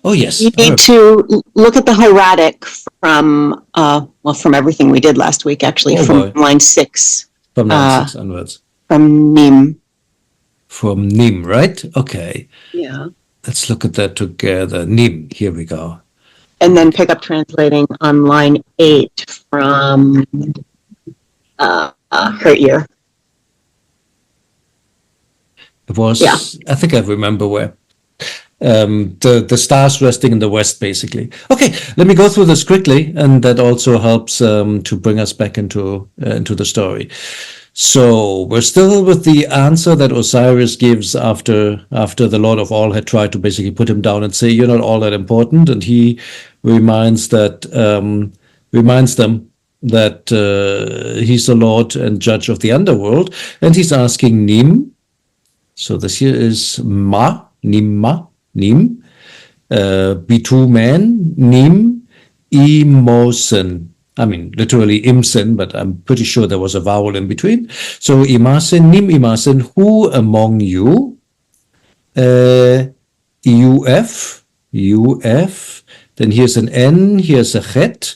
Oh, yes. You need to look at the hieratic from everything we did last week, actually, from line 6. From line 6 onwards. From Nim. From Nim, right? Okay. Yeah. Let's look at that together. Nim, here we go. And then pick up translating on line 8 from her ear. It was, I think I remember where. The stars resting in the west, basically. Okay, let me go through this quickly, and that also helps to bring us back into the story. So we're still with the answer that Osiris gives after the Lord of All had tried to basically put him down and say, you're not all that important, and he reminds them that he's the Lord and Judge of the underworld, and he's asking Nim. So this here is Nim, B2 man, Nim, Imosen. I mean, literally Imsen, but I'm pretty sure there was a vowel in between. So Imasen, Nim Imasen, who among you, UF, then here's an N, here's a chet.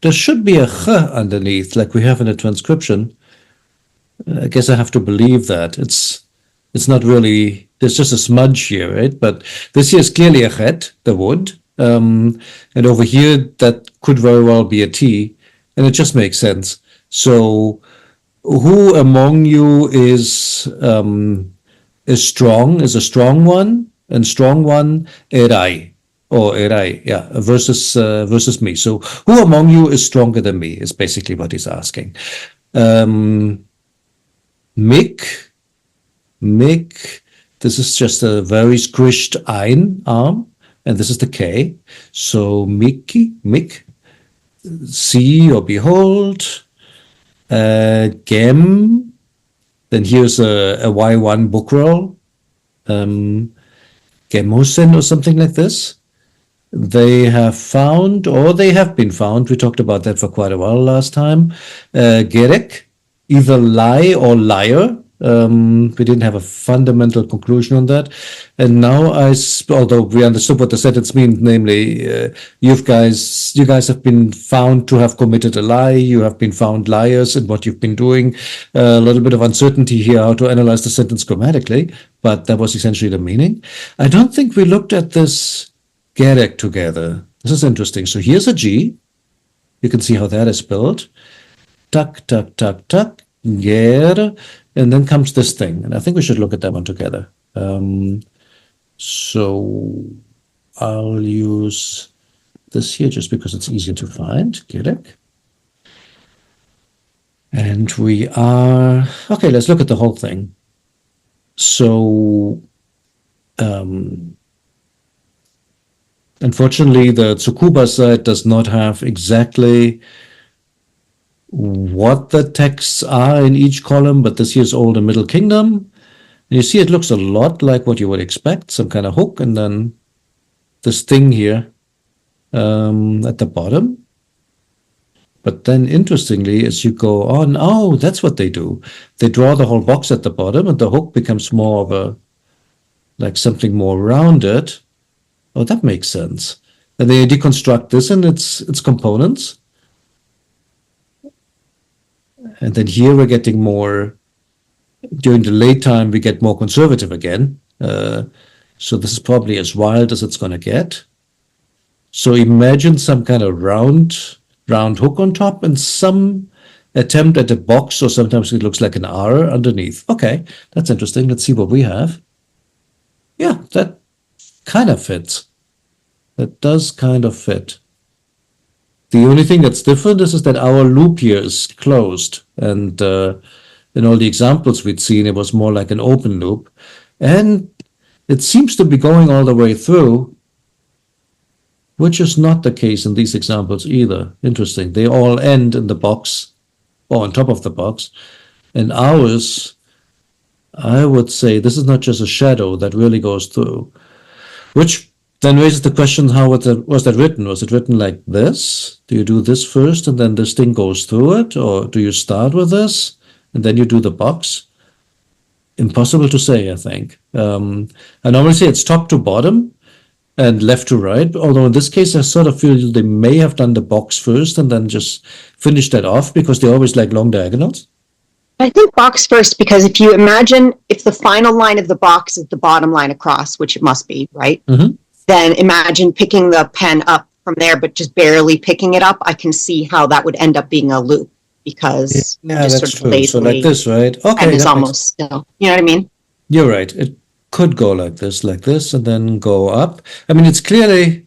There should be a ch underneath, like we have in a transcription. I guess I have to believe that. It's not really, there's just a smudge here, right? But this here is clearly a chet, the wood. And over here, that could very well be a T. And it just makes sense. So who among you is strong, is a strong one, and strong one, erai, or erai, yeah, versus me. So who among you is stronger than me is basically what he's asking. Mick, this is just a very squished ein arm, and this is the K. So Mick, see or behold, Gem, then here's a Y1 book roll, Gemosen or something like this. They have found, or they have been found, we talked about that for quite a while last time, Gerek, either lie or liar. We didn't have a fundamental conclusion on that. And now although we understood what the sentence means, namely, you guys have been found to have committed a lie. You have been found liars in what you've been doing. A little bit of uncertainty here how to analyze the sentence grammatically, but that was essentially the meaning. I don't think we looked at this Gerek together. This is interesting. So here's a G. You can see how that is spelled. Tuck, tuck, tuck, tuck. Ger. And then comes this thing, and I think we should look at that one together. So I'll use this here just because it's easier to find, Gerek. And we are, okay, let's look at the whole thing. So, unfortunately, the Tsukuba side does not have exactly what the texts are in each column, but this here's Old and Middle Kingdom. And you see it looks a lot like what you would expect, some kind of hook, and then this thing here at the bottom. But then interestingly, as you go on, oh, that's what they do. They draw the whole box at the bottom, and the hook becomes more of a, like something more rounded. Oh, that makes sense. And they deconstruct this and its components. And then here we're getting more, during the late time, we get more conservative again. So this is probably as wild as it's going to get. So imagine some kind of round hook on top and some attempt at a box, or sometimes it looks like an R underneath. Okay, that's interesting. Let's see what we have. Yeah, that kind of fits. That does kind of fit. The only thing that's different is that our loop here is closed. And in all the examples we'd seen, it was more like an open loop. And it seems to be going all the way through, which is not the case in these examples either. Interesting. They all end in the box or on top of the box. And ours, I would say this is not just a shadow that really goes through, which then raises the question, how was that written? Was it written like this? Do you do this first and then this thing goes through it? Or do you start with this and then you do the box? impossible to say, I think. I normally say it's top to bottom and left to right, although in this case I sort of feel they may have done the box first and then just finished that off because they always like long diagonals. I think box first, because if you imagine if the final line of the box is the bottom line across, which it must be, right? Mm-hmm. Then imagine picking the pen up from there, but just barely picking it up. I can see how that would end up being a loop, because Yeah, that's sort of true. So lazily, like this, right? pen Okay, is that makes almost still. You know what I mean? You're right. It could go like this, and then go up. I mean, it's clearly,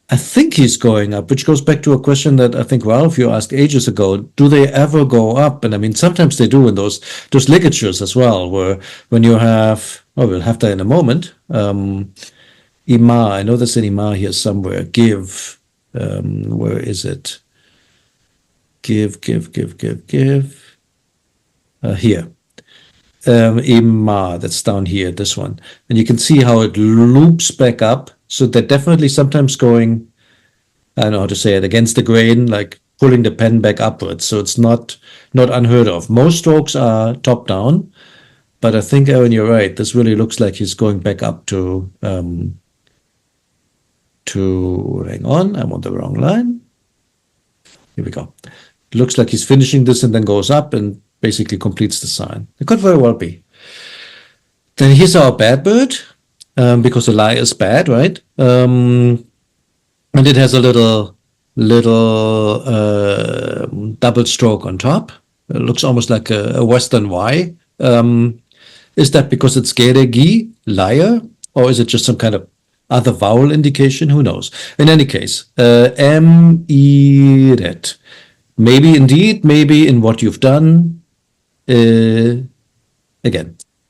I think he's going up, which goes back to a question that I think Ralph, you asked ages ago. Do they ever go up? And I mean, sometimes they do in those ligatures as well, where when you have, oh, we'll have that in a moment. Ima, I know there's an Ima here somewhere. Give, where is it? Give. Here. Ima, that's down here, this one. And you can see how it loops back up. So they're definitely sometimes going, I don't know how to say it, against the grain, like pulling the pen back upwards. So it's not unheard of. Most strokes are top down, but I think, Aaron, you're right. This really looks like he's going back up to hang on, I'm on the wrong line. Here we go. It looks like he's finishing this and then goes up and basically completes the sign. It could very well be. Then here's our bad bird, because the lie is bad, right? And it has a little double stroke on top. It looks almost like a Western Y. Is that because it's geregi, liar, or is it just some kind of other vowel indication? Who knows? In any case, emiret. Maybe indeed, maybe in what you've done. Again,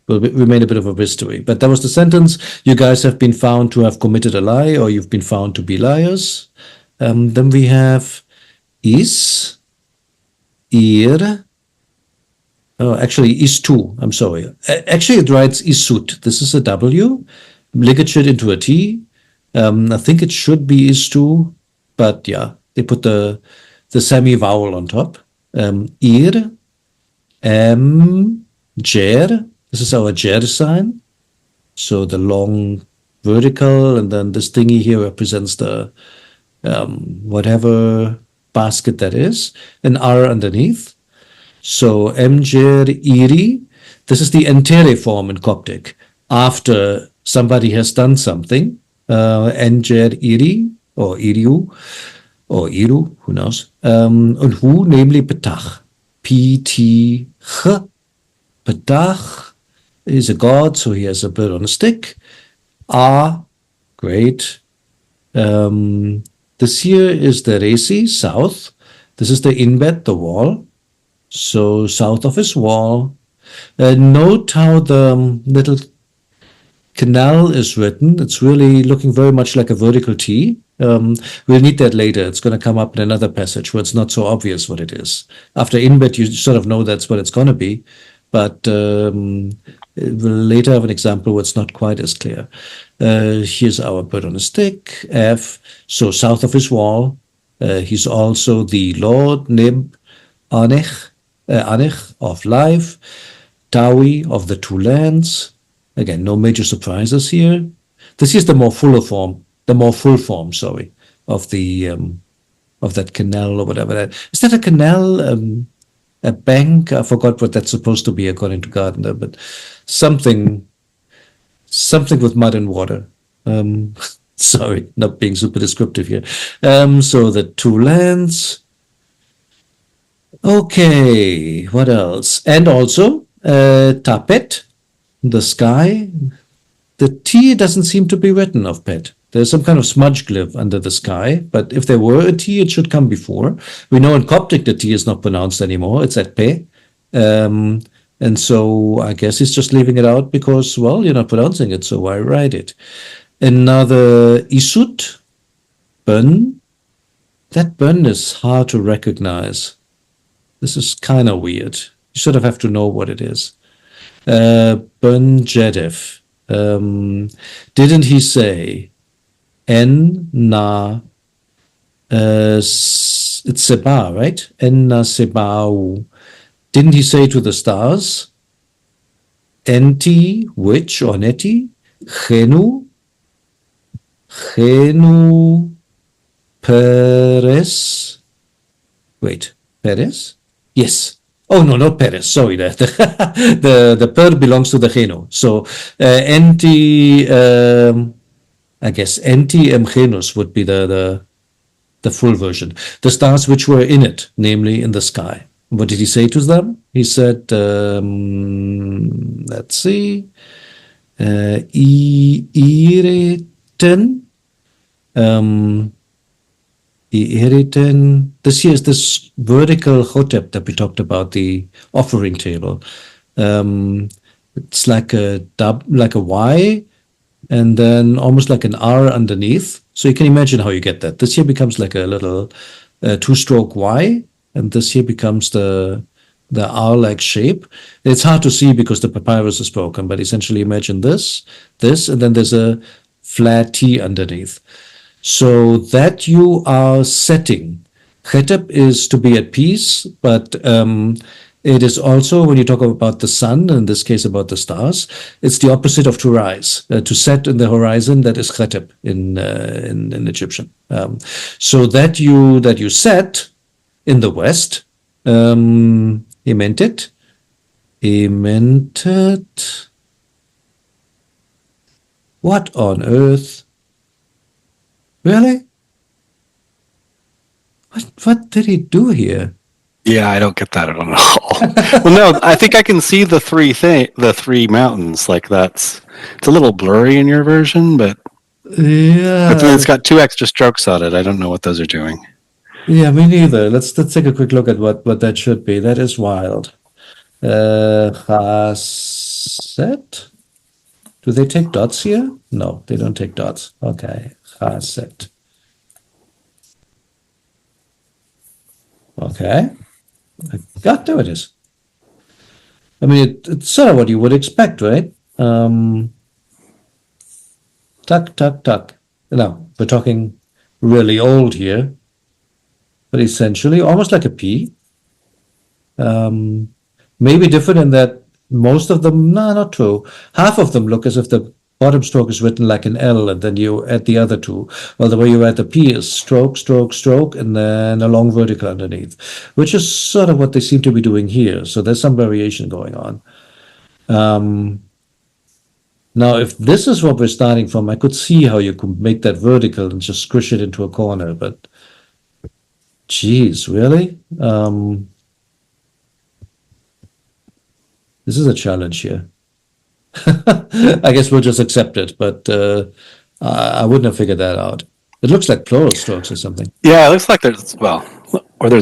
will remain a bit of a mystery. But that was the sentence. You guys have been found to have committed a lie, or you've been found to be liars. Then we have is, ir. Oh, actually, is2. I'm sorry. Actually, it writes isut. This is a W, ligatured into a T. I think it should be is2, but yeah, they put the semi-vowel on top. Ir, jer. This is our jer sign. So the long vertical, and then this thingy here represents the whatever basket that is, an R underneath. So emjer iri. This is the entere form in Coptic. After somebody has done something, emjer iri, or iriu, or iru, who knows? Und hu, namely petach. P-T-H. Petach is a god, so he has a bird on a stick. Ah, great. This here is the resi, south. This is the inbed, the wall. So south of his wall. Note how the little canal is written. It's really looking very much like a vertical T. We'll need that later. It's going to come up in another passage where it's not so obvious what it is. After inbed, you sort of know that's what it's going to be. But we'll later have an example where it's not quite as clear. Here's our bird on a stick, F. So south of his wall. He's also the Lord, Nib, Anich of life, Tawi of the two lands. Again, no major surprises here. This is the more full form, sorry, of the of that canal or whatever. Is that a canal? A bank? I forgot what that's supposed to be according to Gardner, but something with mud and water. Sorry, not being super descriptive here. So the two lands. Okay, what else? And also, tapet, the sky. The T doesn't seem to be written of pet. There's some kind of smudge glyph under the sky, but if there were a T, it should come before. We know in Coptic the T is not pronounced anymore. It's at pe. And so I guess he's just leaving it out because, well, you're not pronouncing it, so why write it? Another isut, bun. That bun is hard to recognize. This is kind of weird. You sort of have to know what it is. Bun jedef. Didn't he say en na it's seba, right? En na sebau. Didn't he say to the stars, enti, which or neti, genu, peres. Wait, Perez? Yes. Oh no, not Perez. Sorry, the per belongs to the genu. So enti, I guess enti genus would be the full version. The stars which were in it, namely in the sky. What did he say to them? He said, let's see, ireten, this here is this vertical hotep that we talked about, the offering table. It's like a Y and then almost like an R underneath. So you can imagine how you get that. This here becomes like a little two-stroke Y, and this here becomes the R-like shape. It's hard to see because the papyrus is broken, but essentially imagine this, and then there's a flat T underneath. So that you are setting. Chetep is to be at peace, but it is also, when you talk about the sun, in this case about the stars, it's the opposite of to rise. To set in the horizon, that is chetep in Egyptian. So that you set in the west, emented. What on earth? Really? What did he do here? Yeah, I don't get that at all. Well, no, I think I can see the three mountains. Like it's a little blurry in your version, but then it's got two extra strokes on it. I don't know what those are doing. Yeah, me neither. Let's take a quick look at what that should be. That is wild. Chasset? Do they take dots here? No, they don't take dots. Okay, chasset. Okay. God, there it is. I mean, it's sort of what you would expect, right? Tuck, tuck, tuck. No, we're talking really old here, but essentially almost like a P. Maybe different in that most of them, no, not true. Half of them look as if the bottom stroke is written like an L, and then you add the other two. Well, the way you add the P is stroke, stroke, stroke, and then a long vertical underneath, which is sort of what they seem to be doing here. So there's some variation going on. Now, if this is what we're starting from, I could see how you could make that vertical and just squish it into a corner, but geez, really? This is a challenge here. I guess we'll just accept it, but I wouldn't have figured that out. It looks like plural strokes or something. Yeah, it looks like there's a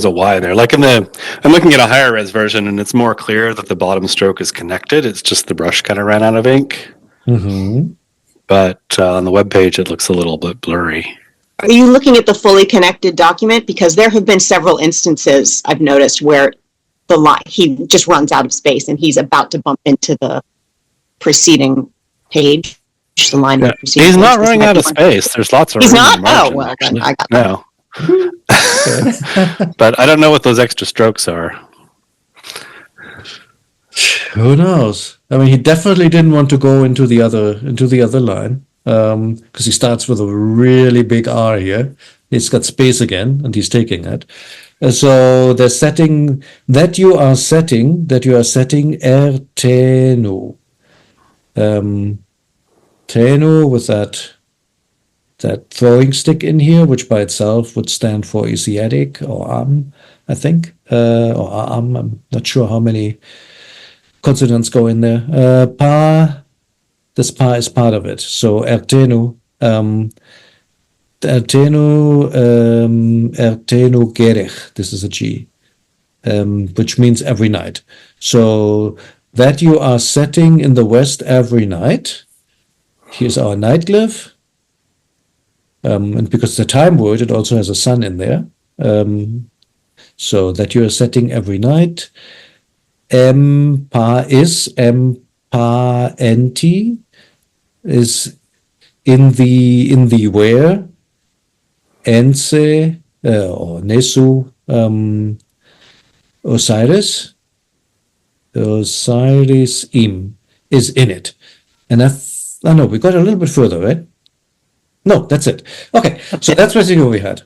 Y there. Like I'm looking at a higher res version, and it's more clear that the bottom stroke is connected. It's just the brush kind of ran out of ink. Mm-hmm. But on the web page, it looks a little bit blurry. Are you looking at the fully connected document? Because there have been several instances I've noticed where the line, he just runs out of space and he's about to bump into the preceding page. The line Yeah. He's not running out of space. There's lots of He's room not? in the margin, Oh, well, actually. then I got No. But I don't know what those extra strokes are. Who knows? I mean, he definitely didn't want to go into the other line because he starts with a really big R here. He's got space again, and he's taking it. So the setting that you are setting ertenu. Tenu with that throwing stick in here, which by itself would stand for Asiatic or I think, or I'm not sure how many consonants go in there. This pa is part of it. So ertenu, ertenu gerech. This is a G, which means every night. So that you are setting in the west every night. Here's our night glyph. And because the time word, it also has a sun in there. So that you are setting every night. Pa is enti is in the where. Ense or Nesu Osiris im. is in it. And I know we got a little bit further, right? No, that's it. Okay, so that's basically what we had.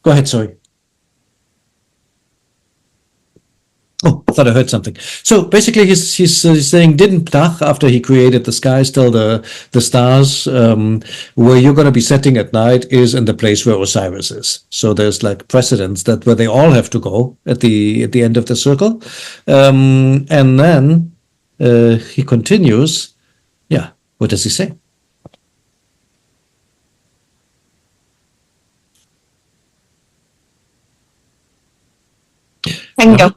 Go ahead, sorry. Oh, I thought I heard something. So basically, he's saying, didn't Ptah, after he created the skies, tell the stars where you're going to be setting at night is in the place where Osiris is. So there's like precedence that where they all have to go at the end of the circle, and then he continues. Yeah, what does he say? I can go.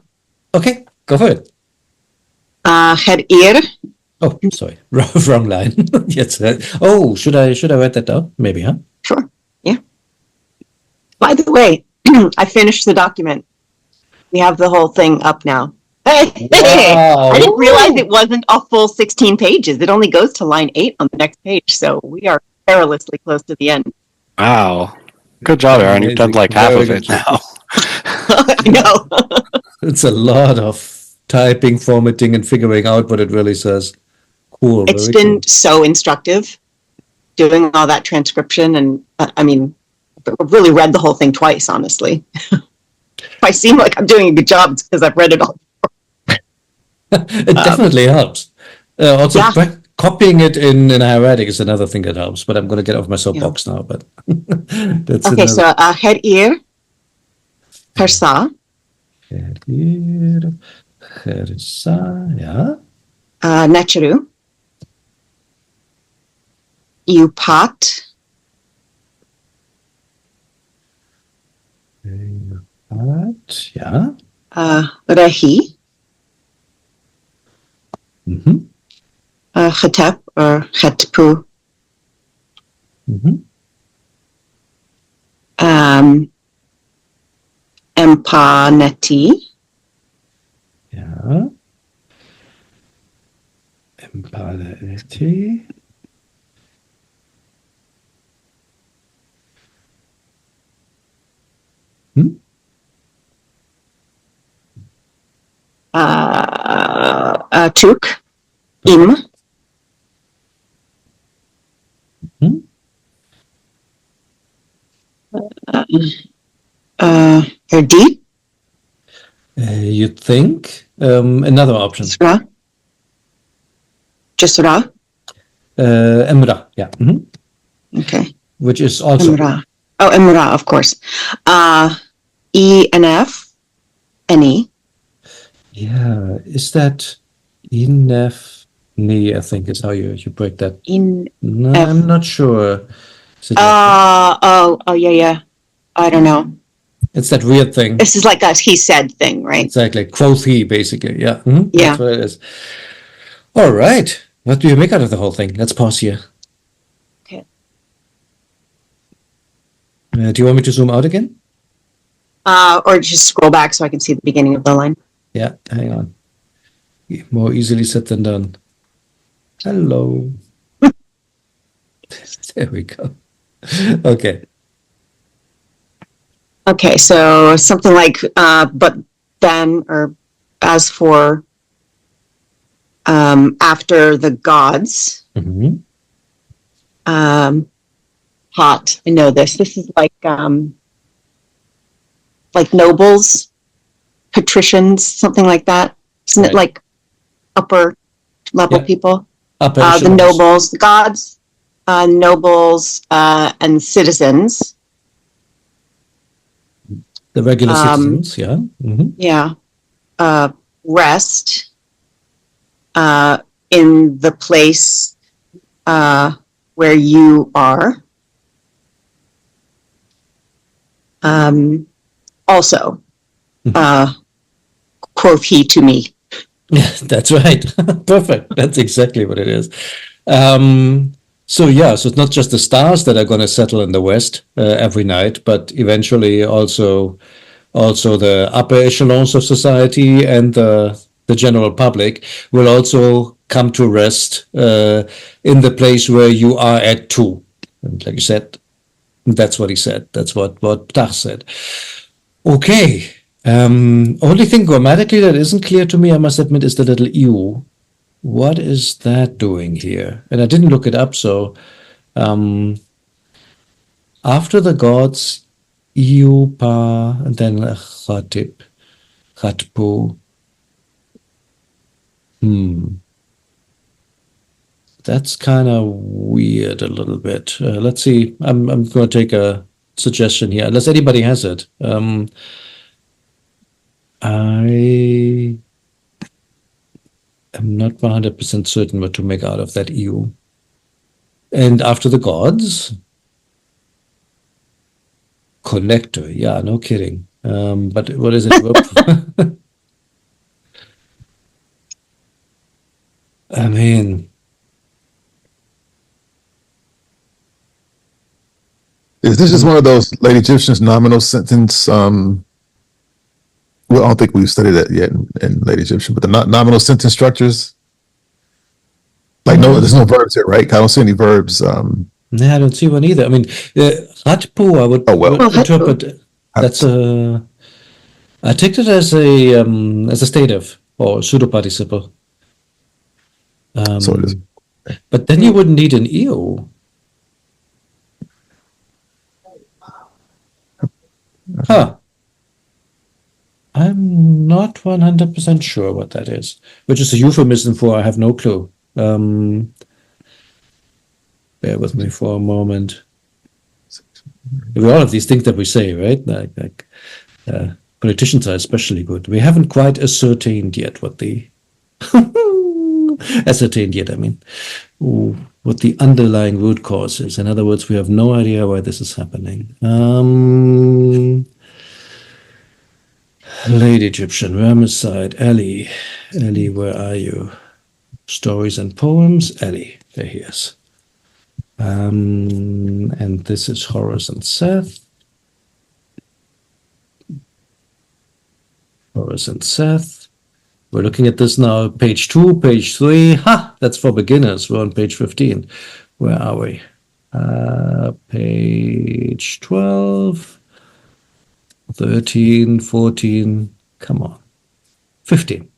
Okay, go for it. Hieratic. Oh, sorry, wrong line. Yes. Oh, should I write that down? Maybe, huh? Sure. Yeah. By the way, I finished the document. We have the whole thing up now. Hey, Wow. I didn't realize it wasn't a full 16 pages. It only goes to line 8 on the next page. So we are perilously close to the end. Wow. Good job, Aaron. You've done like half Very of good it job. now. I know. It's a lot of typing, formatting, and figuring out what it really says. Cool. It's very been cool. so instructive doing all that transcription. And I mean, I've really read the whole thing twice, honestly. If I seem like I'm doing a good job, it's because I've read it all. It definitely helps. Also, Yeah. copying it in Hieratic is another thing that helps. But I'm going to get off my soapbox now. But that's Okay, another. so Hieratic, Persa, Yeah. Necheru, Upat, Yeah. Rehi, Mm-hmm. Chetep or Chetpu, Mm-hmm. Empaneti, Yeah. Empality. Tuk, Im, Hmm? Erdi, You think another option. Sra, Jisra, Emra. Yeah. Mhm. okay, Which is also Emra. Oh, Emra, of course. ENF, Any, yeah. Is that Inef? Nee, I think is how you break that. In, No, F. I'm not sure. Is it like that? yeah. I don't know. It's that weird thing. This is like a he said thing, right? Exactly. Quoth he, basically. Yeah. Mhm. Yeah. That's what it is. All right. What do you make out of the whole thing? Let's pause here. Okay. Do you want me to zoom out again? Or just scroll back so I can see the beginning of the line. Yeah, hang on. More easily said than done. Hello. There we go. Okay. Okay, so something like, but then, or as for, after the gods, Mhm. hot. I know this. This is like nobles, patricians, something like that. Isn't it Right. like upper level Yeah. people? Upper The echelons. nobles, the gods, nobles, and citizens. The regular citizens, yeah. Mhm. Yeah. Rest in the place where you are. Also, quoth he to me. Yeah, that's right. Perfect. That's exactly what it is. So it's not just the stars that are going to settle in the west every night, but eventually also the upper echelons of society and the general public will also come to rest in the place where you are at too. And like you said, that's what he said. That's what Ptah said. Okay. Only thing grammatically that isn't clear to me, I must admit, is the little ew. what is that doing here? And I didn't look it up, so after the gods, Iupa, and then Khatip, Khatpu. That's kind of weird a little bit. Let's see. I'm going to take a suggestion here, unless anybody has it. I am not 100% certain what to make out of that EU. And after the gods, connector. Yeah, no kidding. But what is it? I mean, Is this just one of those late Egyptians nominal sentence? Well, I don't think we've studied that yet in late Egyptian, but the nominal sentence structures. Like, no, there's no verbs here, right? I don't see any verbs. no, I don't see one either. I mean, Hatpu, I would interpret. That's a. I take it as a stative or pseudo participle. So it is. But then you wouldn't need an eo. Huh. I'm not 100% sure what that is, which is a euphemism for I have no clue. Bear with me for a moment. We all have these things that we say, right? Like politicians are especially good. We haven't quite ascertained yet what the what the underlying root cause is. In other words, we have no idea why this is happening. Late Egyptian, Ramesside, Ellie. Ellie, where are you? Stories and poems, Ellie. There he is. And this is Horus and Seth. Horus and Seth. We're looking at this now, page 2, page 3. Ha! That's for beginners. We're on page 15. Where are we? Page 12, 13, 14. Come on. 15.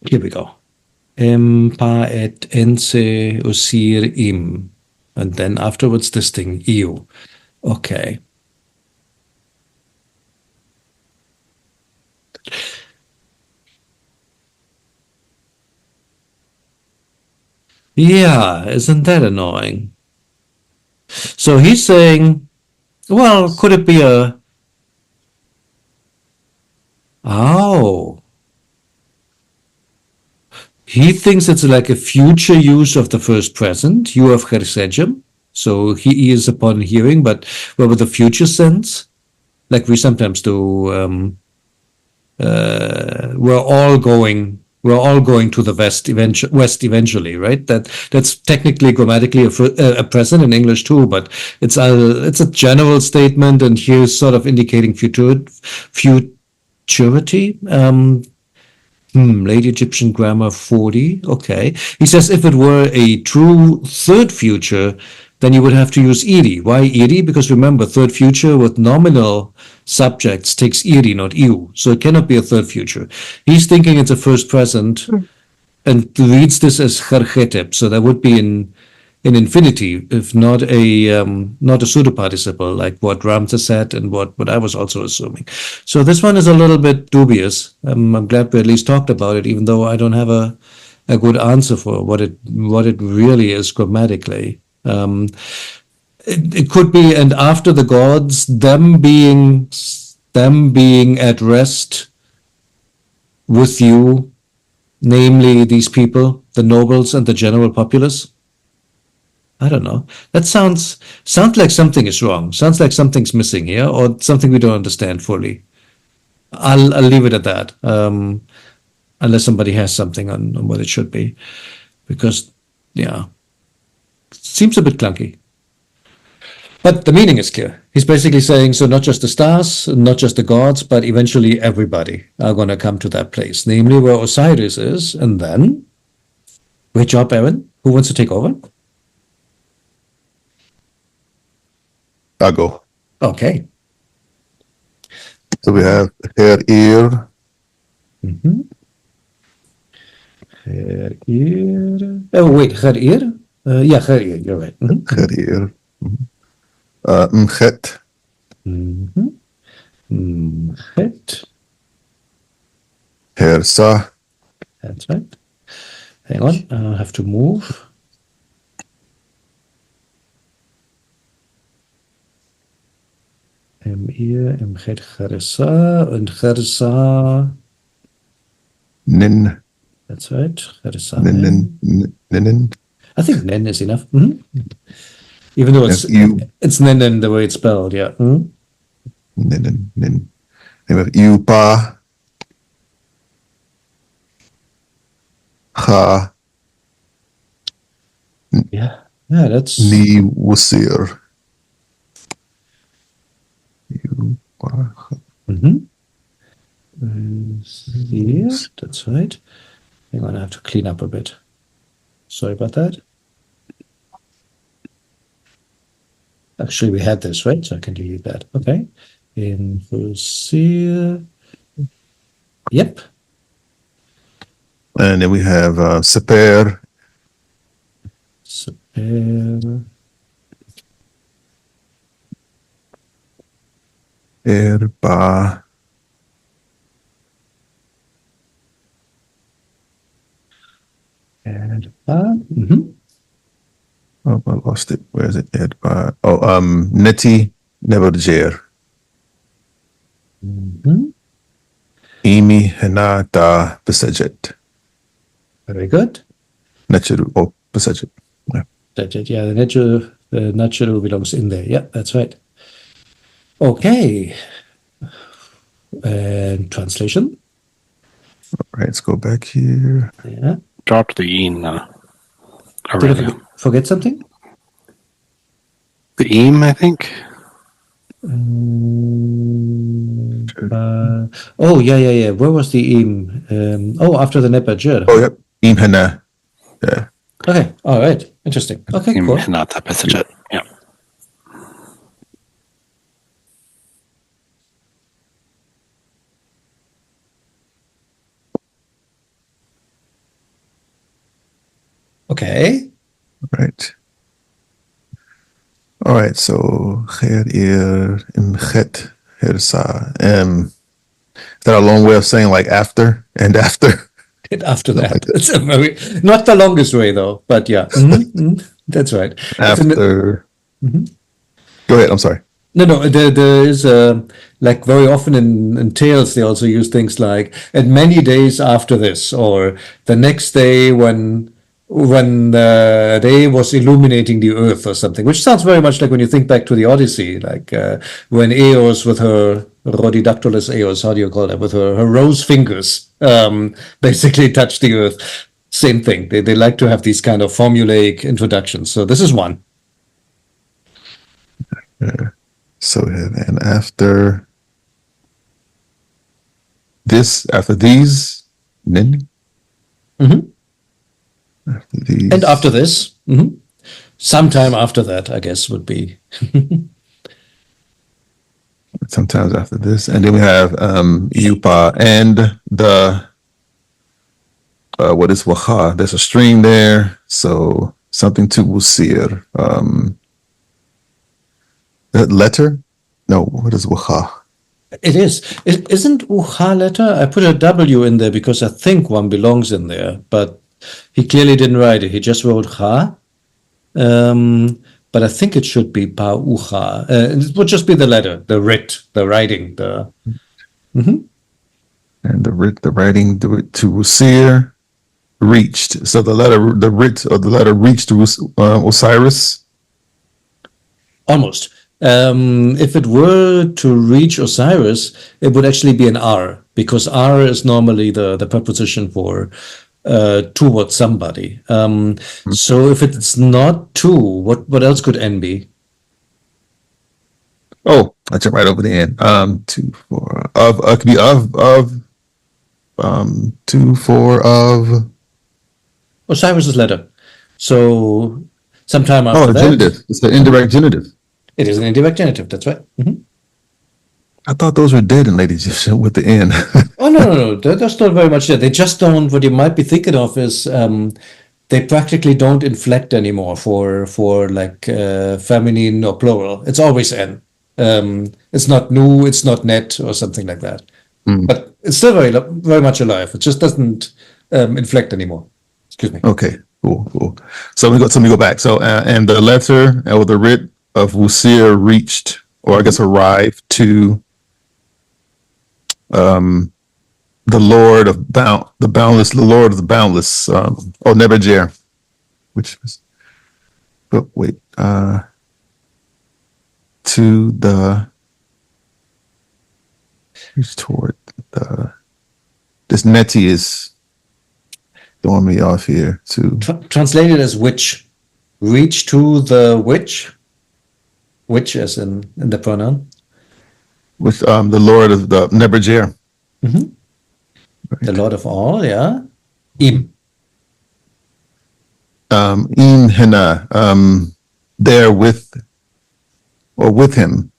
Here we go. Empa et ense usir im. And then afterwards this thing, eu. Okay. Yeah, isn't that annoying? So he's saying, well, could it be a... Oh. He thinks it's like a future use of the first present, you of chersegem. So he is upon hearing, but well, with the future sense, like we sometimes do. We're all going to the west eventually, right? That's technically grammatically a present in English too, but it's a general statement, and here's sort of indicating futurity. Late Egyptian grammar 40. Okay. He says if it were a true third future, then you would have to use iri. Why iri? Because remember, third future with nominal subjects takes iri, not eu. So it cannot be a third future. He's thinking it's a first present and reads this as rekhyt. So that would be in infinity, if not a pseudo participle, like what Ramses said and what I was also assuming. So this one is a little bit dubious. I'm glad we at least talked about it, even though I don't have a good answer for what it really is grammatically. It could be, and after the gods, them being at rest with you, namely these people, the nobles and the general populace. I don't know. That sounds like something is wrong. Sounds like something's missing here, or something we don't understand fully. I'll leave it at that, unless somebody has something on what it should be, because yeah, seems a bit clunky. But the meaning is clear. He's basically saying, so not just the stars, not just the gods, but eventually everybody are going to come to that place, namely where Osiris is, and then, great job, Aaron. Who wants to take over? I'll go. Okay. So we have her ear. Mm-hmm. Her ear. Oh, wait, her ear? Yeah, her ear, you're right. Mm-hmm. Her ear. Mchet. Mm-hmm. Hit. Her sa. That's right. Hang on, I'll have to move. Ear, Hit, Charissa, and Charissa. Nin. That's right. Charissa. Nin. Nin. I think Nen is enough. Mm-hmm. Even though it's Nen the way it's spelled, yeah. Mm-hmm. Nin. Then we have you pa. Ha. Yeah, that's Ni wasir. You pa. here. That's right. Hang on, I have to clean up a bit. Sorry about that. Actually, we had this, right? So I can delete that. Okay. Infosir. Yep. And then we have seper. Super. Erba. And mm-hmm. Oh, I lost it. Where is it? Erba. Oh, neti neverjer. Mm-hmm. Imi hena da besajet. Very good. Nacheru. Oh, besajet. Yeah. That's it. Yeah, the natural belongs in there. Yeah, that's right. Okay. And translation. All right, let's go back here. Yeah. Dropped the een Did already. I forget something? The eam, I think. Oh, yeah. Where was the im? After the nepajir. Oh, yep. Im hena. Yeah. Okay. All right. Interesting. Okay, Eam cool. not that besajet. Yeah. Okay. All right, so khair ir imchet hirsa. Is that a long way of saying like after and after? And after that, like that. it's a very not the longest way though, but yeah. That's right. After. Go ahead. I'm sorry. No. There is like very often in tales they also use things like and many days after this or the next day when the day was illuminating the earth or something, which sounds very much like when you think back to the Odyssey, like when Eos with her Rhodidactylus Eos, how do you call that, with her rose fingers, basically touched the earth. Same thing. They like to have these kind of formulaic introductions. So this is one. So and after this, after these, then after these, And after this, sometime after that, I guess would be. sometimes after this, and then we have Yupa and the what is Waha? There's a stream there, so something to Wusir. That letter? No, what is Waha? It is. It isn't Uha letter. I put a W in there because I think one belongs in there, but he clearly didn't write it. He just wrote Ha. But I think it should be Pa Uha. It would just be the letter, the writ, the writing, the. And the writing to Wusir reached. So the writ or the letter reached to Osiris. Almost. If it were to reach Osiris, it would actually be an R, because R is normally the preposition for towards somebody. So if it's not to, what else could N be? Oh, I jumped right over the end. 2, 4 of could be of 2, 4 of. Osiris's letter. So sometime after that. Genitive. It's the indirect genitive. It is an indirect genitive. That's right. I thought those were dead in Lady Egyptian with the N. Oh, no. They're still very much there. They just don't, what you might be thinking of is they practically don't inflect anymore for like feminine or plural. It's always N. It's not nu, it's not net or something like that. But it's still very much alive. It just doesn't inflect anymore. Excuse me. Okay, cool. So we go back. So and the letter or the writ of Wusir reached, or I guess arrived to the Lord of the boundless, Nebuchadnezzar, which was, but wait, to the, who's toward the, this Neti is throwing me off here. To Translated as which, reach to the which as in the pronoun. with the Lord of the Nebuchadnezzar. Mm-hmm. Right. The Lord of all, yeah. Im. Im Hina, there with, or with him,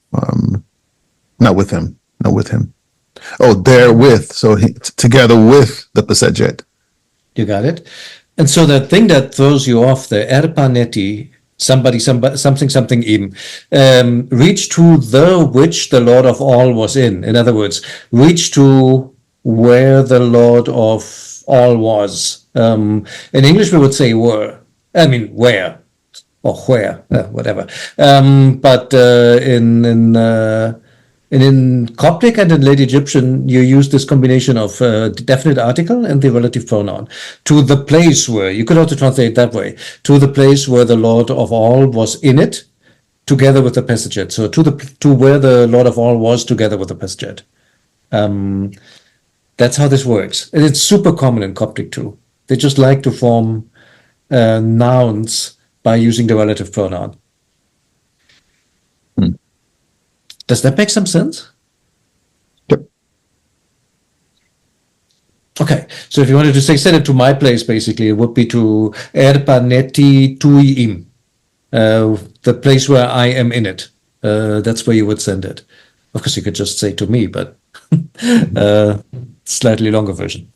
not with him. Oh, there with, so together with the Pesejet. You got it. And so the thing that throws you off, the erpaneti, somebody, something im, reach to the which the Lord of all was in. In other words, reach to where the Lord of all was. In English, we would say where. I mean, where. Or where, whatever. But in Coptic and in Late Egyptian, you use this combination of definite article and the relative pronoun. To the place where, you could also translate it that way, to the place where the Lord of all was in it, together with the Pesejet. So to where the Lord of all was together with the Pesejet. That's how this works. And it's super common in Coptic too. They just like to form nouns by using the relative pronoun. Does that make some sense? Yep. Okay, so if you wanted to send it to my place, basically, it would be to erpaneti tuiim, the place where I am in it. That's where you would send it. Of course, you could just say to me, but slightly longer version.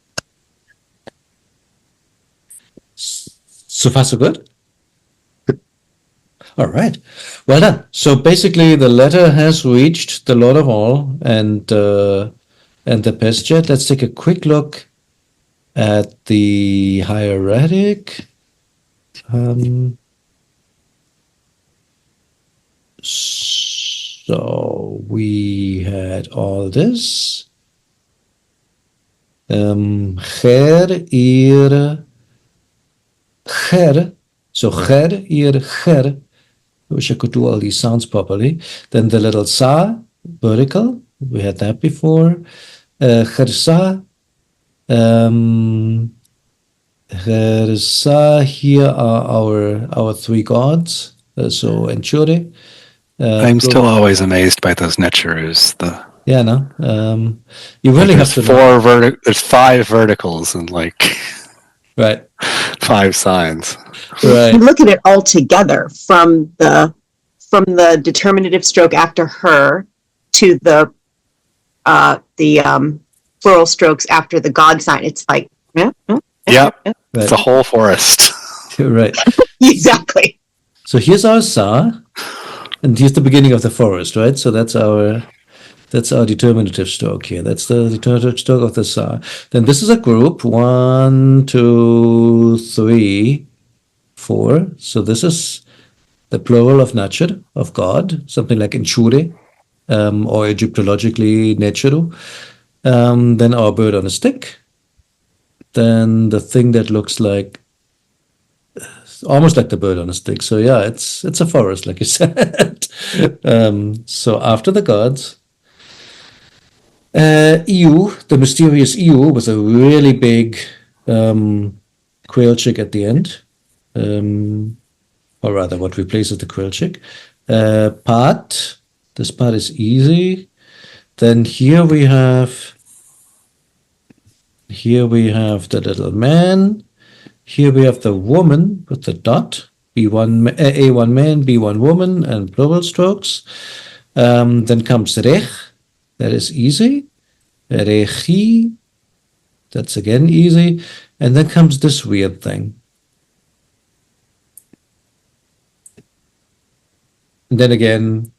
So far, so good? All right. Well done. So basically, the letter has reached the Lord of all and the Pesejet. Let's take a quick look at the hieratic. So we had all this. Ger. So ger. I wish I could do all these sounds properly. Then the little sa, vertical. We had that before. Gersa. Gersa. Here are our three gods. So Enchure. I'm still always amazed by those netcherus. Yeah, no. You really have to know. There's 5 verticals and like right 5 signs. Right. You look at it all together from the determinative stroke after her to the plural strokes after the God sign. It's like Right. It's a whole forest. Right. Exactly. So here's our sa, and here's the beginning of the forest, right? So that's our determinative stroke here. That's the determinative stroke of the sa. Then this is a group 1, 2, 3, 4. So this is the plural of Nachir, of God, something like Enchure, or Egyptologically Necheru. Then our bird on a stick. Then the thing that looks like almost like the bird on a stick. So yeah, it's a forest, like you said. So after the gods, Iu, the mysterious Iu, with a really big quail chick at the end. Or rather, what replaces the quail chick. Part. This part is easy. Then here we have the little man. Here we have the woman with the dot. A1 man, B1 woman, and plural strokes. Then comes rech. That is easy. Rekhyt. That's again easy. And then comes this weird thing. And then again,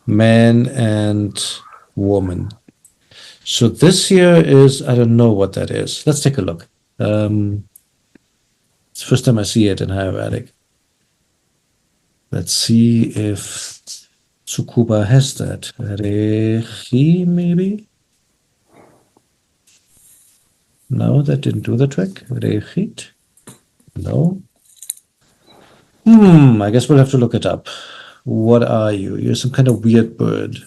man and woman. So this here is, I don't know what that is. Let's take a look. It's the first time I see it in Hieratic. Let's see if Tsukuba has that. Rekhyt, maybe? No, that didn't do the trick. Rekhyt? No. I guess we'll have to look it up. What are you? You're some kind of weird bird.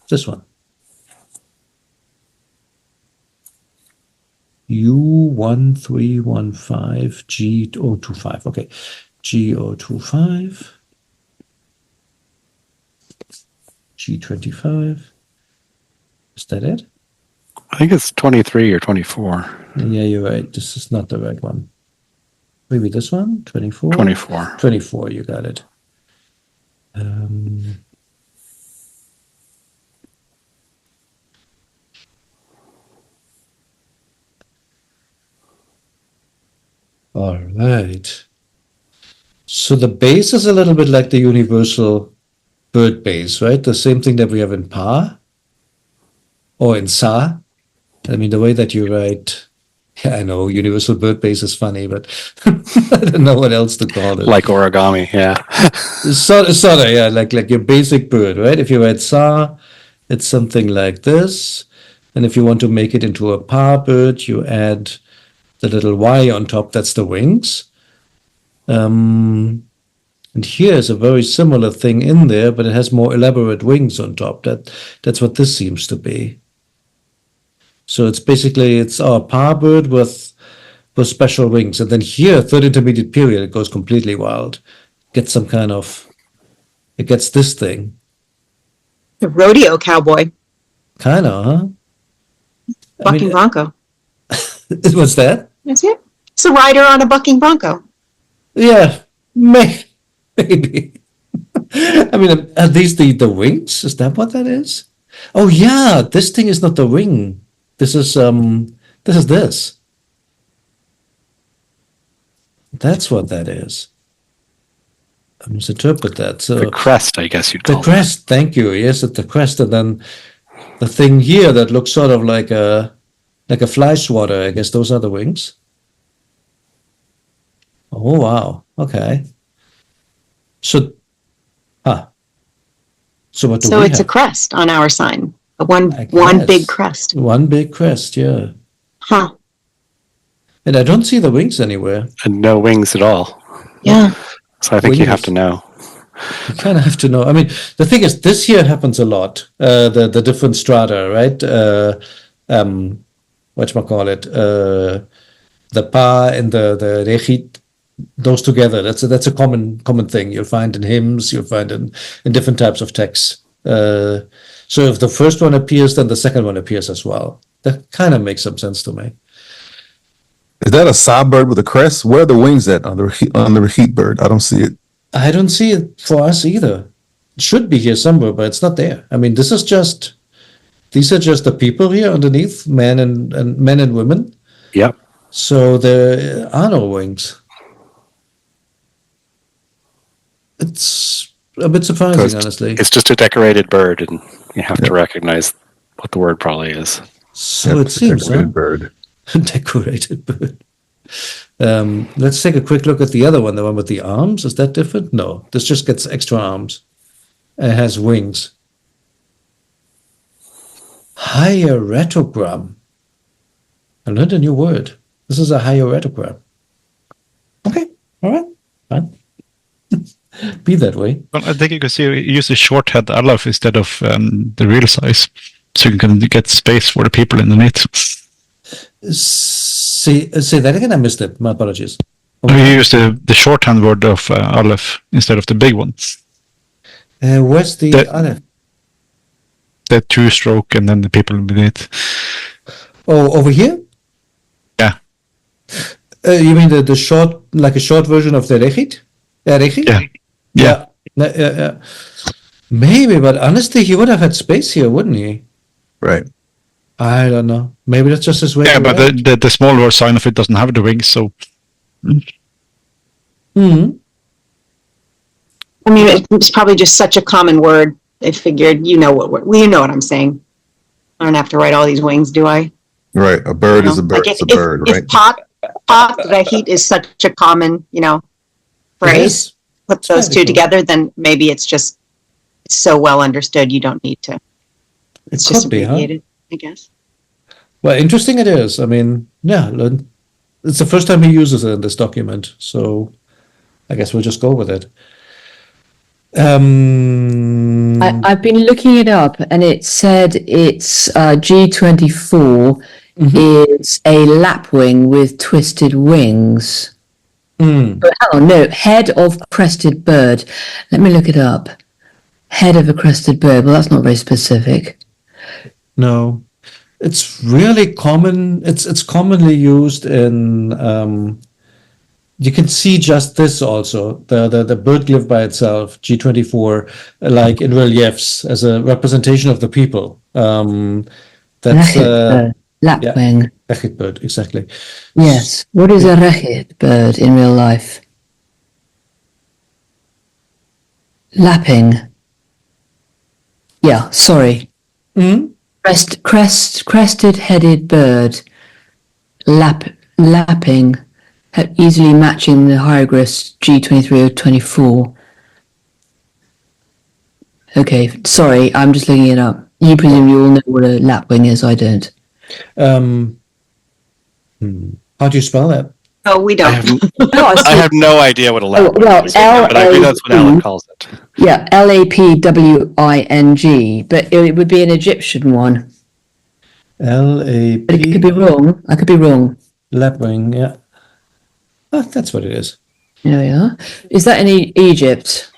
This one. U1315G025. Okay. G025. G25. Is that it? I think it's 23 or 24. Yeah, you're right. This is not the right one. Maybe this one? 24? 24. 24, you got it. All right. So the base is a little bit like the universal bird base, right? The same thing that we have in Pa or in Sa. I mean, the way that you write, yeah, I know, universal bird base is funny, but I don't know what else to call it. Like origami, yeah. Sort of, yeah, like your basic bird, right? If you write Sa, it's something like this. And if you want to make it into a Pa bird, you add the little Y on top, that's the wings. And here is a very similar thing in there, but it has more elaborate wings on top. That's what this seems to be. So it's our Pa bird with special wings. And then here, third intermediate period, it goes completely wild. It gets this thing. The rodeo cowboy. Kind of, huh? Bucking bronco. What's that? That's it. It's a rider on a bucking bronco. Yeah, maybe. I mean, are these the wings? Is that what that is? Oh yeah, this thing is not the wing. This is this. That's what that is. I must interpret that. So The crest, I guess you'd call the crest. Thank you. Yes, it's the crest, and then the thing here that looks sort of like a fly swatter. I guess those are the wings. Oh wow. Okay. So what do So we it's have? a crest on our sign. One guess. big crest. One big crest, yeah. Huh. And I don't see the wings anywhere. And no wings at all. Yeah. So I think you have to know. You kind of have to know. I mean, the thing is, this here happens a lot. The different strata, right? Whatchamacallit? The Pa and the rekhyt, those together. That's a common thing. You'll find in hymns. You'll find in different types of texts. So if the first one appears, then the second one appears as well. That kind of makes some sense to me. Is that a Sa bird with a crest? Where are the wings at on the rekhyt bird? I don't see it. I don't see it for us either. It should be here somewhere, but it's not there. I mean, these are just the people here underneath, men and women. Yep. So there are no wings. It's a bit surprising, honestly. It's just a decorated bird, and you have to recognize what the word probably is. So it seems, huh? Bird. Decorated bird. Let's take a quick look at the other one, the one with the arms. Is that different? No, this just gets extra arms. It has wings. Hieratogram. I learned a new word. This is a hieratogram. Okay, all right, fine. Be that way. Well, I think you could use the short head Aleph instead of the real size, so you can get space for the people underneath. Say that again. I missed it. My apologies. You use the shorthand word of Aleph instead of the big one. Where's the other? The two-stroke and then the people beneath. Oh, over here? Yeah. You mean the short, like a short version of the rekhyt? Rekhyt? Yeah. Yeah. Maybe, but honestly, he would have had space here, wouldn't he? Right. I don't know. Maybe that's just his way. Yeah, to but write. the small word sign of it doesn't have the wings, so Mhm. I mean, it's probably just such a common word. They figured, you know what I'm saying. I don't have to write all these wings, do I? Right. A bird You is know, a bird. like It's a bird, right? if rekhyt is such a common, phrase, is. put It's those very two cool. together, then maybe it's just so well understood you don't need to. It's just could be, huh? abbreviated, I guess. Well, interesting it is. I mean, yeah, it's the first time he uses it in this document, so I guess we'll just go with it. I've been looking it up, and it said it's G24 is a lapwing with twisted wings. Mm. But hang on, no, head of crested bird. Let me look it up. Head of a crested bird. Well, that's not very specific. No, it's really common. It's commonly used in. You can see just this also the bird glyph by itself, G24, like in reliefs as a representation of the people. That's Rekhyt bird. Lapwing. rekhyt bird, exactly. Yes. What is a rekhyt bird in real life? Lapping. Yeah, sorry. Mm. Crested headed bird. Lapping. Easily matching the hieroglyphs G23 or 24. Okay, sorry, I'm just looking it up. You presumably all know what a lapwing is, I don't. How do you spell that? Oh, we I don't. have, No, I have no idea what a lap well, is, but I agree that's what Alan calls it. Yeah, Lapwing, but it would be an Egyptian one. But it could be LAP wrong. I could be wrong. lapwing, yeah. Ah, that's what it is. Yeah. Is that in Egypt?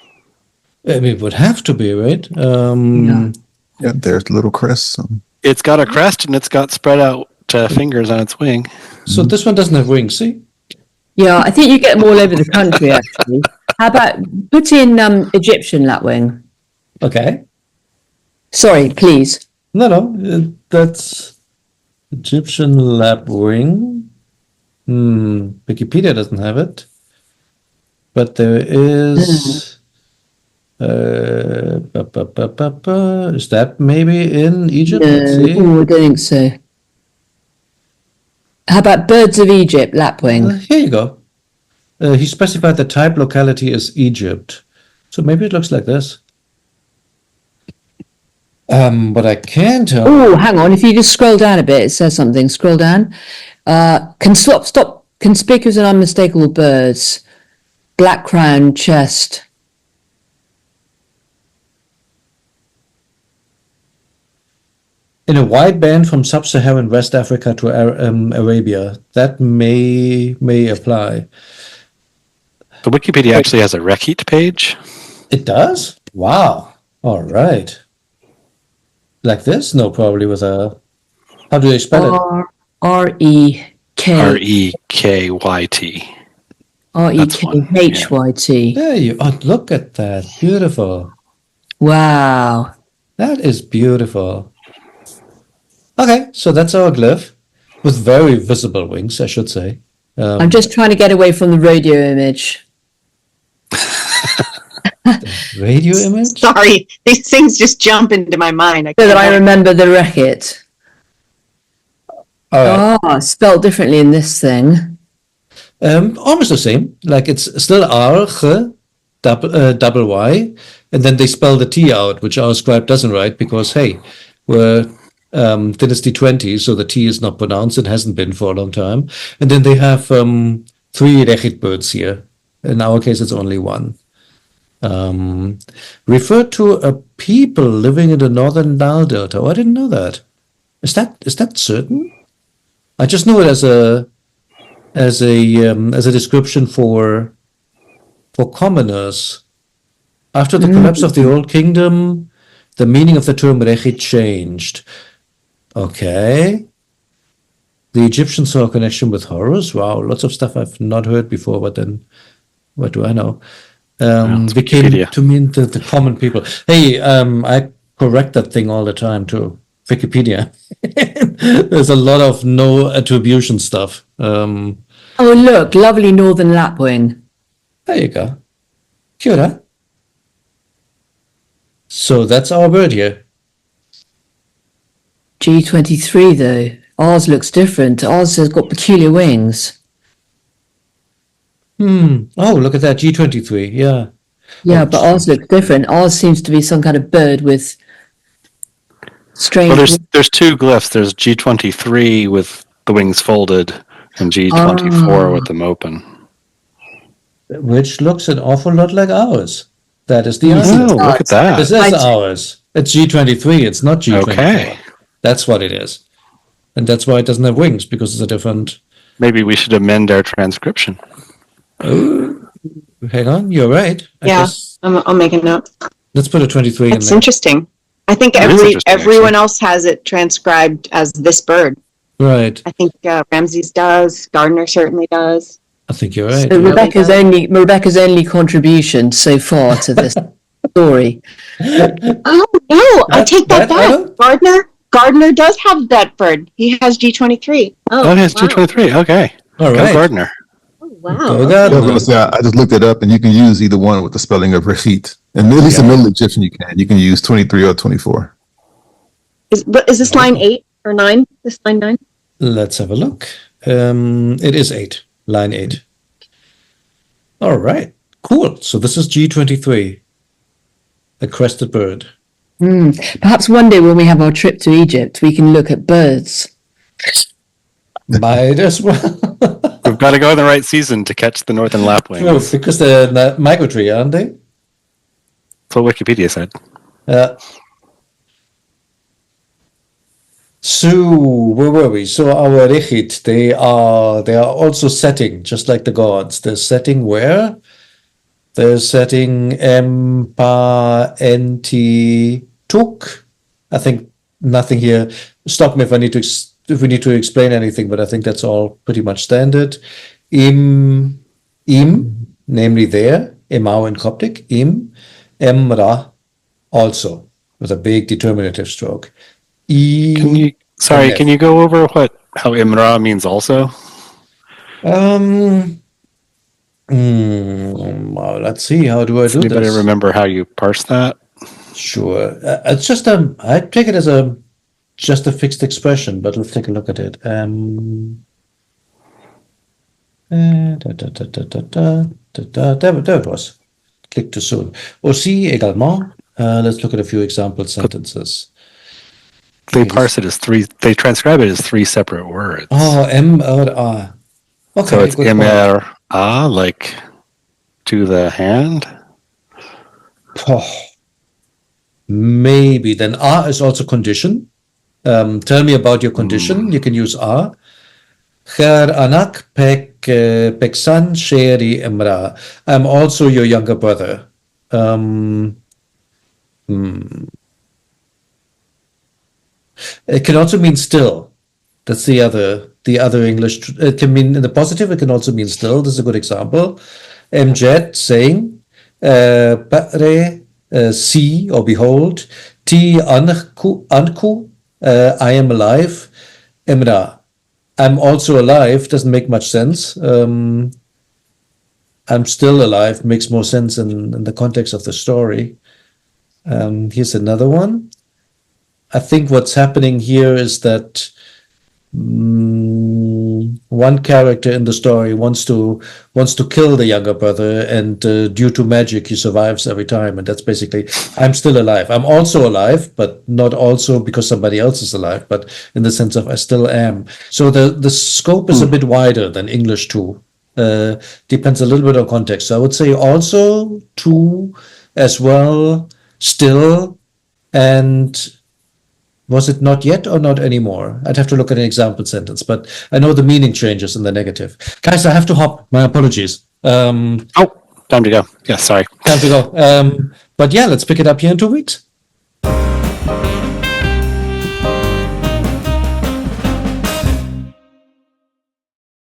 I mean, it would have to be, right? Yeah, there's little crest. It's got a crest and it's got spread out fingers on its wing. So this one doesn't have wings, see? Yeah, I think you get them all over the country, actually. How about put in Egyptian lapwing? Okay. Sorry, please. No, that's Egyptian lapwing. Wikipedia doesn't have it. But there is. Is that maybe in Egypt? Let's see. No, I don't think so. How about birds of Egypt, lapwing? Here you go. He specified the type locality as Egypt. So maybe it looks like this. But I can tell. Oh, hang on. If you just scroll down a bit, it says something. Scroll down. Stop. Conspicuous and unmistakable birds. Black crown, chest. In a wide band from sub-Saharan West Africa to Arabia, that may apply. The Wikipedia actually has a rekhyt page. It does? Wow. All right. Like this? No, probably with a. How do they spell it? R-E-K. REKYT. R-E-K-H-Y-T. There you. Oh, look at that! Beautiful. Wow. That is beautiful. Okay, so that's our glyph with very visible wings, I should say. I'm just trying to get away from the radio image. Radio image? Sorry, these things just jump into my mind. So that I remember the rekhyt. All right. Ah, spelled differently in this thing. Almost the same. Like it's still R, H, double Y, and then they spell the T out, which our scribe doesn't write because, hey, we're Dynasty 20, so the T is not pronounced. It hasn't been for a long time. And then they have 3 rekhyt birds here. In our case, it's only one. Referred to a people living in the northern Nile Delta. Oh, I didn't know that. Is that certain? I just knew it as a description for commoners. After the collapse of the Old Kingdom, the meaning of the term rekhyt changed. Okay. The Egyptians saw a connection with Horus. Wow, lots of stuff I've not heard before, but then what do I know? it's We came Wikipedia. to mean the common people. Hey, I correct that thing all the time too. Wikipedia. There's a lot of no attribution stuff. Oh, look, lovely northern lapwing. There you go. Kia ora. So that's our bird here. G23 though. Ours looks different. Ours has got peculiar wings. Oh, look at that G23. Yeah. Yeah, Oh, but ours looks different. Ours seems to be some kind of bird with strange. Well, there's two glyphs. There's G23 with the wings folded, and G24 with them open. which looks an awful lot like ours. That is the Yes, answer. it Oh, look at This that. is Right. ours. It's G23. It's not G24. Okay. That's what it is. And that's why it doesn't have wings, because it's a different. Maybe we should amend our transcription. Hang on, you're right. I Yeah. guess I'll make a note. let's put a 23 That's in there. interesting. I think That is interesting, everyone actually. else has it transcribed as this bird. Right. I think Ramses does. Gardner certainly does. I think you're right. So yeah. Rebecca's only contribution so far to this story. Oh no! I take that that- back. Gardner does have that bird. He has G23. Oh, it has wow. G23. Okay. All Go right. Gardner. Oh, wow. Go I was Gardner. going to say, I just looked it up, and you can use either one with the spelling of rekhyt. And at least in Middle Egyptian, you can. You can use 23 or 24. Is this line 8 or 9? This line 9? Let's have a look. It is 8, line 8. All right, cool. So this is G23, a crested bird. Perhaps one day when we have our trip to Egypt, we can look at birds. Might as well. We've got to go in the right season to catch the northern lapwing. Well, because they're migratory, aren't they? That's what Wikipedia said. So where were we? So our rekhyt, they are also setting, just like the gods. They're setting where? They're setting Empa Enti Tuk. I think nothing here. Stop me if I need to if we need to explain anything, but I think that's all pretty much standard. Im, namely there, Emau in Coptic, Emra, also with a big determinative stroke. Can you go over how Imra means also? Well, let's see. How do I do Anybody this? remember how you parse that? Sure. It's just I take it as just a fixed expression, but let's take a look at it. There it was. Click too soon. Aussi également. Let's look at a few example sentences. They parse it as three. They transcribe it as three separate words. Oh, M-R-A. Okay, So it's good point. MR, like to the hand. Oh, maybe then A is also condition. Tell me about your condition. You can use A. Her anak peksan sheri emra. I'm also your younger brother. It can also mean still. That's the other English. It can mean in the positive. It can also mean still. This is a good example. Mjet saying, "Pare see or behold, ti anku, I am alive. Emra, I'm also alive." Doesn't make much sense. I'm still alive makes more sense in the context of the story. Here's another one. I think what's happening here is that one character in the story wants to kill the younger brother, and due to magic he survives every time, and that's basically, I'm still alive. I'm also alive, but not also because somebody else is alive, but in the sense of I still am. So the scope is a bit wider than English too. Depends a little bit on context. So I would say also, too, as well, still, and was it not yet or not anymore? I'd have to look at an example sentence, but I know the meaning changes in the negative. Guys, I have to hop. My apologies. Oh, time to go. Yeah, sorry. Time to go. But yeah, let's pick it up here in 2 weeks.